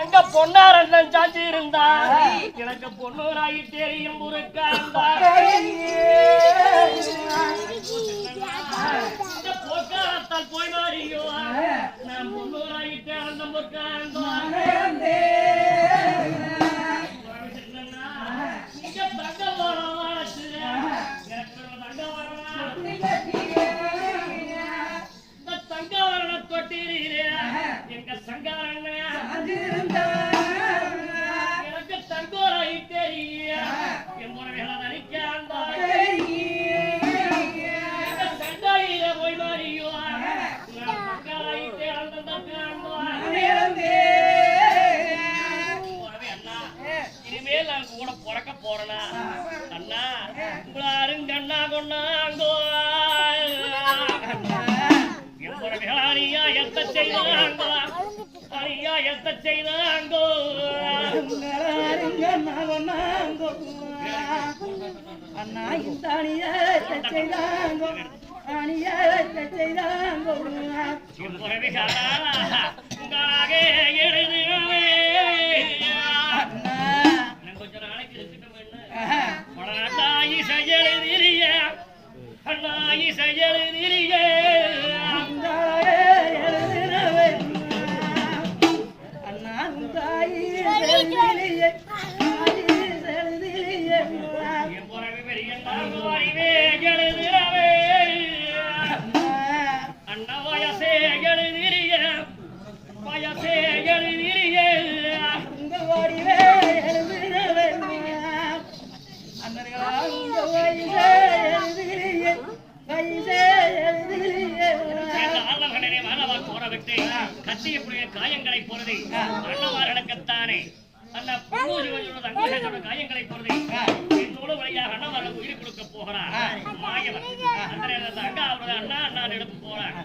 எங்க பொன்னாரண்ணன் சாச்சி இருந்தா எனக்கு பொன்னூராகி தெரியும் முறுக்கா இருந்தா போக்காரத்தால் போய் மாறியோ நான் பொன்னூராகிட்டே அந்த முறுக்கா இருந்தா எங்க சங்காரண்ண எனக்கு தங்கோராகி தெரிய என் முறைகளை நடிக்காந்தா சண்டாயிர போய் மாறியோ சங்காராகிட்டே இனிமேல் நான் கூட பிறக்க போறேனா அண்ணா உங்களாருங்க அண்ணா கொண்டாங்கோ அணியா எத்த செய்தாங்கோ அணியா எத்த செய்தாங்கோ அண்ணா இந்த அணியா எத்த செய்தாங்கோ அணியா எத்த செய்தாங்கோ உங்களாக எழுதுவே கொஞ்சம் நாளைக்கு அண்ணாயி செயலுதிரிய அண்ணாயி செயலுதிரிய கத்திய புரிய காயங்களை போறது அண்ணமார்களுக்குத்தானே அந்த அங்கோட காயங்களை போறது என்னோட வழியாக அண்ணமார்கள் உயிர் கொடுக்க போகிறார் மாயவன் அந்த அண்ணா அவரது அண்ணா அண்ணா எடுத்து போறார்